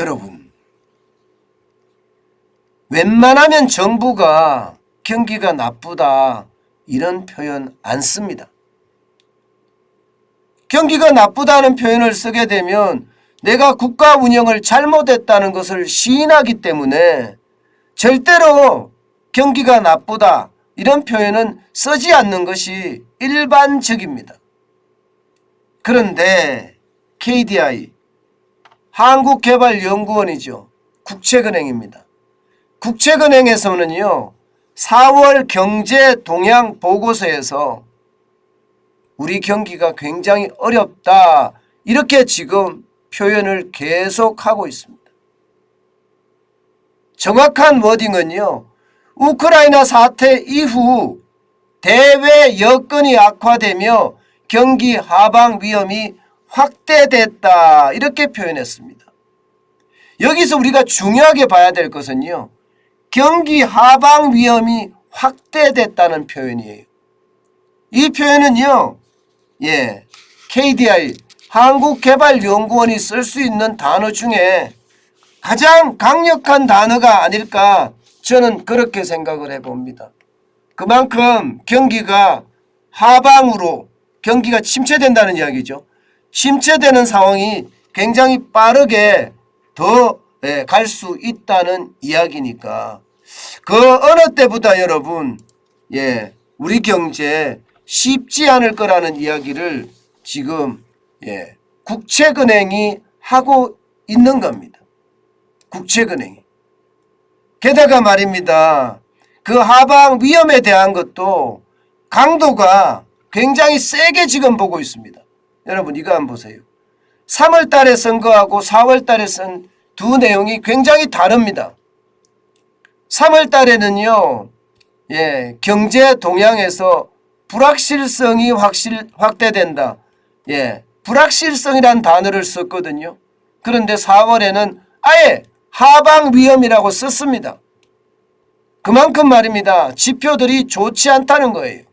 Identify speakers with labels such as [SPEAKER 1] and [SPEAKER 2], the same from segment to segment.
[SPEAKER 1] 여러분, 웬만하면 정부가 경기가 나쁘다 이런 표현 안 씁니다. 경기가 나쁘다는 표현을 쓰게 되면 내가 국가 운영을 잘못했다는 것을 시인하기 때문에 절대로 경기가 나쁘다 이런 표현은 쓰지 않는 것이 일반적입니다. 그런데 KDI 한국개발연구원이죠. 국책은행입니다. 국책은행에서는요 4월 경제 동향 보고서에서 우리 경기가 굉장히 어렵다 이렇게 지금 표현을 계속하고 있습니다. 정확한 워딩은요 우크라이나 사태 이후 대외 여건이 악화되며 경기 하방 위험이 확대됐다 이렇게 표현했습니다. 여기서 우리가 중요하게 봐야 될 것은요 경기 하방 위험이 확대됐다는 표현이에요. 이 표현은요 KDI 한국개발연구원이 쓸 수 있는 단어 중에 가장 강력한 단어가 아닐까 저는 그렇게 생각을 해봅니다. 그만큼 경기가 하방으로 경기가 침체된다는 이야기죠. 침체되는 상황이 굉장히 빠르게 더 갈 수 있다는 이야기니까 그 어느 때보다 여러분 우리 경제 쉽지 않을 거라는 이야기를 지금 국책은행이 하고 있는 겁니다. 국책은행이. 게다가 말입니다. 그 하방 위험에 대한 것도 강도가 굉장히 세게 지금 보고 있습니다. 여러분 이거 한번 보세요. 3월 달에 쓴 거하고 4월 달에 쓴 두 내용이 굉장히 다릅니다. 3월 달에는요 경제 동향에서 불확실성이 확대된다. 불확실성이란 단어를 썼거든요. 그런데 4월에는 아예 하방 위험이라고 썼습니다. 그만큼 말입니다. 지표들이 좋지 않다는 거예요.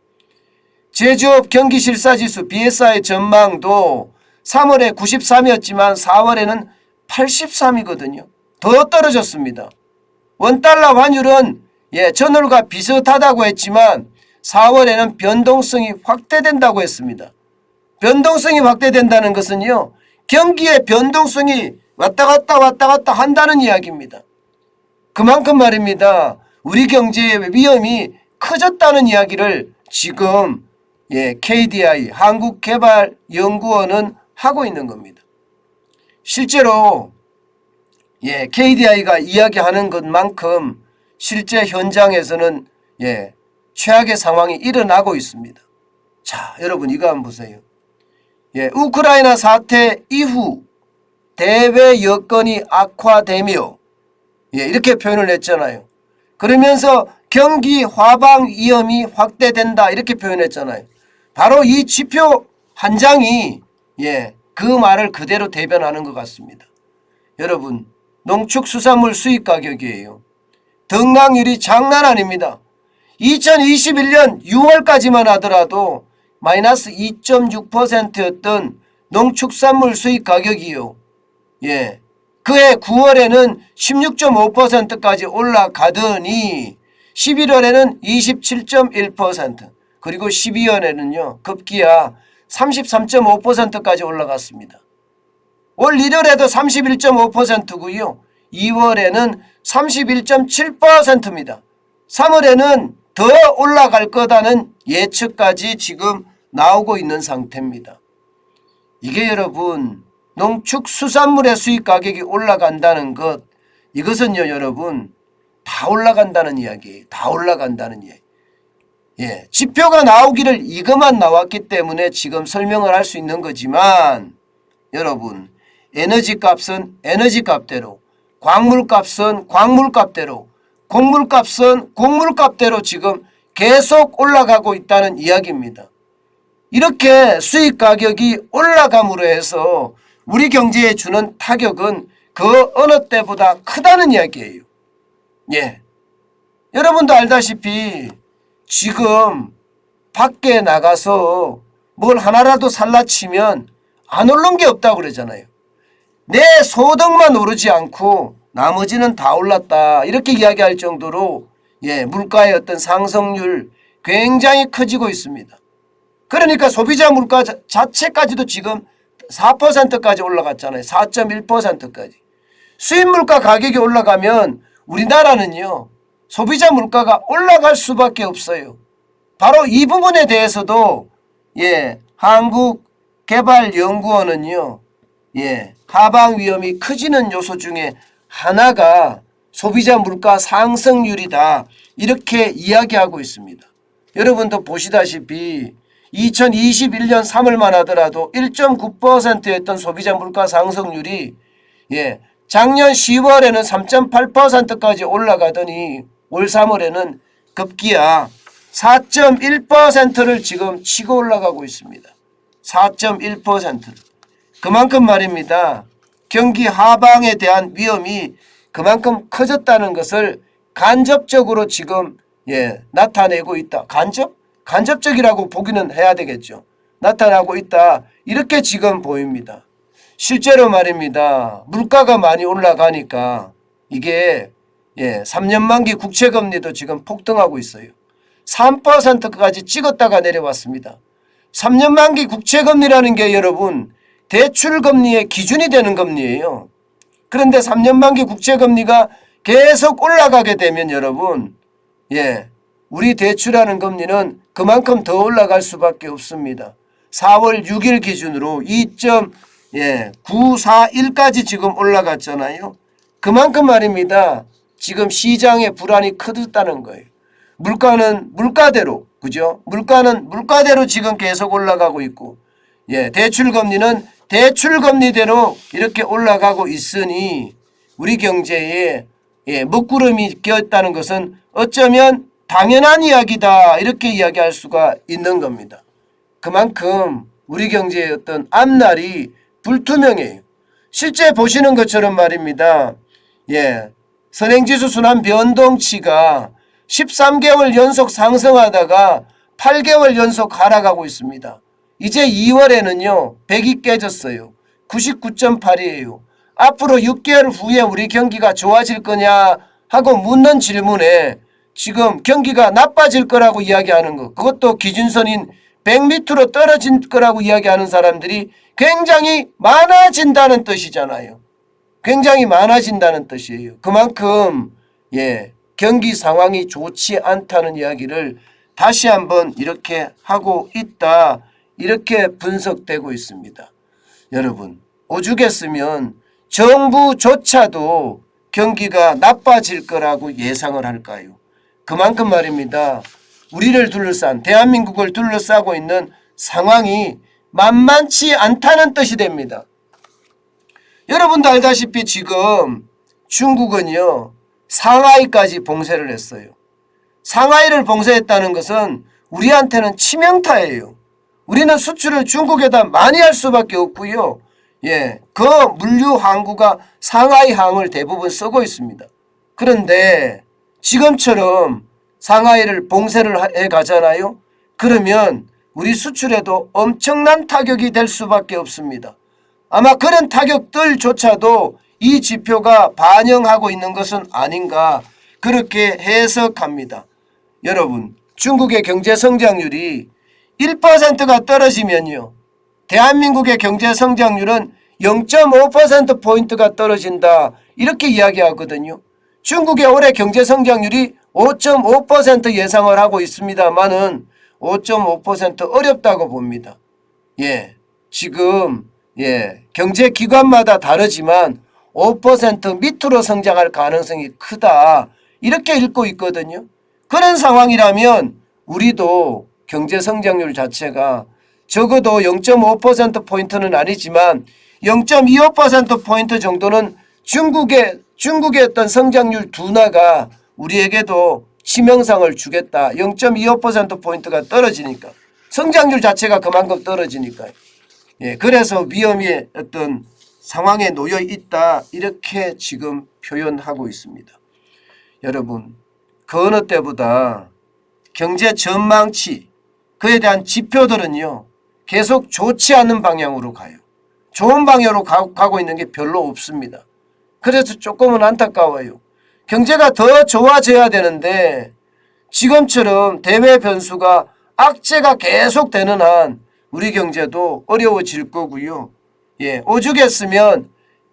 [SPEAKER 1] 제조업 경기실사지수 BSI 전망도 3월에 93이었지만 4월에는 83이거든요. 더 떨어졌습니다. 원달러 환율은 전월과 비슷하다고 했지만 4월에는 변동성이 확대된다고 했습니다. 변동성이 확대된다는 것은요 경기의 변동성이 왔다 갔다 한다는 이야기입니다. 그만큼 말입니다. 우리 경제의 위험이 커졌다는 이야기를 지금 KDI 한국개발연구원은 하고 있는 겁니다. 실제로 KDI가 이야기하는 것만큼 실제 현장에서는 최악의 상황이 일어나고 있습니다. 자, 여러분 이거 한번 보세요. 우크라이나 사태 이후 대외 여건이 악화되며 이렇게 표현을 했잖아요. 그러면서 경기 하방 위험이 확대된다 이렇게 표현했잖아요. 바로 이 지표 한 장이 그 말을 그대로 대변하는 것 같습니다. 여러분 농축수산물 수입가격이에요. 등락률이 장난 아닙니다. 2021년 6월까지만 하더라도 마이너스 2.6%였던 농축산물 수입가격이요. 그해 9월에는 16.5%까지 올라가더니 11월에는 27.1% 그리고 12월에는요 급기야 33.5%까지 올라갔습니다. 올 1월에도 31.5%고요. 2월에는 31.7%입니다. 3월에는 더 올라갈 거다는 예측까지 지금 나오고 있는 상태입니다. 이게 여러분 농축수산물의 수입 가격이 올라간다는 것 이것은요 여러분 다 올라간다는 이야기예요. 다 올라간다는 이야기. 지표가 나오기를 이것만 나왔기 때문에 지금 설명을 할 수 있는 거지만 여러분 에너지값은 에너지값대로 광물값은 광물값대로 곡물값은 곡물값대로 지금 계속 올라가고 있다는 이야기입니다. 이렇게 수입 가격이 올라감으로 해서 우리 경제에 주는 타격은 그 어느 때보다 크다는 이야기예요. 여러분도 알다시피 지금 밖에 나가서 뭘 하나라도 살라 치면 안 오른 게 없다고 그러잖아요. 내 소득만 오르지 않고 나머지는 다 올랐다 이렇게 이야기할 정도로 물가의 어떤 상승률 굉장히 커지고 있습니다. 그러니까 소비자 물가 자체까지도 지금 4%까지 올라갔잖아요. 4.1%까지. 수입 물가 가격이 올라가면 우리나라는요 소비자 물가가 올라갈 수밖에 없어요. 바로 이 부분에 대해서도 한국개발연구원은요 하방 위험이 커지는 요소 중에 하나가 소비자 물가 상승률이다 이렇게 이야기하고 있습니다. 여러분도 보시다시피 2021년 3월만 하더라도 1.9%였던 소비자 물가 상승률이 작년 10월에는 3.8%까지 올라가더니 올 3월에는 급기야 4.1%를 지금 치고 올라가고 있습니다. 4.1%를. 그만큼 말입니다. 경기 하방에 대한 위험이 그만큼 커졌다는 것을 간접적으로 지금 나타내고 있다. 간접적이라고 보기는 해야 되겠죠. 나타나고 있다. 이렇게 지금 보입니다. 실제로 말입니다. 물가가 많이 올라가니까 이게 3년 만기 국채금리도 지금 폭등하고 있어요. 3%까지 찍었다가 내려왔습니다. 3년 만기 국채금리라는 게 여러분 대출금리의 기준이 되는 금리예요. 그런데 3년 만기 국채금리가 계속 올라가게 되면 여러분 우리 대출하는 금리는 그만큼 더 올라갈 수밖에 없습니다. 4월 6일 기준으로 2.941까지 지금 올라갔잖아요. 그만큼 말입니다. 지금 시장의 불안이 커졌다는 거예요. 물가는 물가대로 그죠? 물가는 물가대로 지금 계속 올라가고 있고 대출금리는 대출금리대로 이렇게 올라가고 있으니 우리 경제에 먹구름이 껴있다는 것은 어쩌면 당연한 이야기다 이렇게 이야기할 수가 있는 겁니다. 그만큼 우리 경제의 어떤 앞날이 불투명해요. 실제 보시는 것처럼 말입니다. 선행지수 순환 변동치가 13개월 연속 상승하다가 8개월 연속 하락하고 있습니다. 이제 2월에는요 100이 깨졌어요. 99.8이에요. 앞으로 6개월 후에 우리 경기가 좋아질 거냐 하고 묻는 질문에 지금 경기가 나빠질 거라고 이야기하는 것, 그것도 기준선인 100m로 떨어질 거라고 이야기하는 사람들이 굉장히 많아진다는 뜻이잖아요. 굉장히 많아진다는 뜻이에요. 그만큼 경기 상황이 좋지 않다는 이야기를 다시 한번 이렇게 하고 있다. 이렇게 분석되고 있습니다. 여러분 오죽했으면 정부조차도 경기가 나빠질 거라고 예상을 할까요? 그만큼 말입니다. 우리를 둘러싼 대한민국을 둘러싸고 있는 상황이 만만치 않다는 뜻이 됩니다. 여러분도 알다시피 지금 중국은요 상하이까지 봉쇄를 했어요. 상하이를 봉쇄했다는 것은 우리한테는 치명타예요. 우리는 수출을 중국에다 많이 할 수밖에 없고요. 그 물류 항구가 상하이 항을 대부분 쓰고 있습니다. 그런데 지금처럼 상하이를 봉쇄를 해 가잖아요. 그러면 우리 수출에도 엄청난 타격이 될 수밖에 없습니다. 아마 그런 타격들조차도 이 지표가 반영하고 있는 것은 아닌가 그렇게 해석합니다. 여러분 중국의 경제 성장률이 1%가 떨어지면요 대한민국의 경제 성장률은 0.5%포인트가 떨어진다 이렇게 이야기하거든요. 중국의 올해 경제 성장률이 5.5% 예상을 하고 있습니다만은 5.5% 어렵다고 봅니다. 지금 경제기관마다 다르지만 5% 밑으로 성장할 가능성이 크다 이렇게 읽고 있거든요. 그런 상황이라면 우리도 경제 성장률 자체가 적어도 0.5%포인트는 아니지만 0.25%포인트 정도는 중국의 어떤 성장률 둔화가 우리에게도 치명상을 주겠다. 0.25%포인트가 떨어지니까 성장률 자체가 그만큼 떨어지니까요. 그래서 위험의 어떤 상황에 놓여 있다 이렇게 지금 표현하고 있습니다. 여러분 그 어느 때보다 경제 전망치 그에 대한 지표들은요 계속 좋지 않은 방향으로 가요. 좋은 방향으로 가고 있는 게 별로 없습니다. 그래서 조금은 안타까워요. 경제가 더 좋아져야 되는데 지금처럼 대외 변수가 악재가 계속되는 한 우리 경제도 어려워질 거고요. 예, 오죽했으면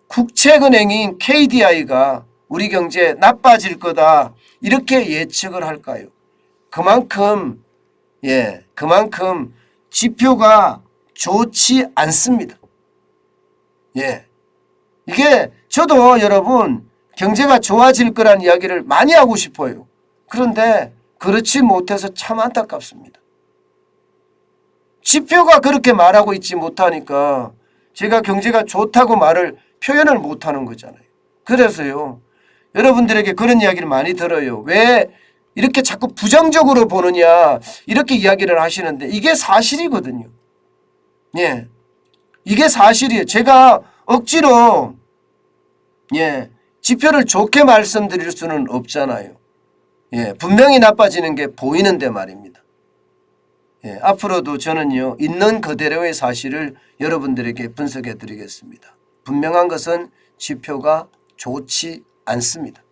[SPEAKER 1] 국책은행인 KDI가 우리 경제 나빠질 거다 이렇게 예측을 할까요? 그만큼 지표가 좋지 않습니다. 예, 이게 저도 여러분 경제가 좋아질 거란 이야기를 많이 하고 싶어요. 그런데 그렇지 못해서 참 안타깝습니다. 지표가 그렇게 말하고 있지 못하니까 제가 경제가 좋다고 표현을 못하는 거잖아요. 그래서요, 여러분들에게 그런 이야기를 많이 들어요. 왜 이렇게 자꾸 부정적으로 보느냐 이렇게 이야기를 하시는데 이게 사실이거든요. 예, 이게 사실이에요. 제가 억지로 지표를 좋게 말씀드릴 수는 없잖아요. 예, 분명히 나빠지는 게 보이는데 말입니다. 예, 앞으로도 저는요, 있는 그대로의 사실을 여러분들에게 분석해 드리겠습니다. 분명한 것은 지표가 좋지 않습니다.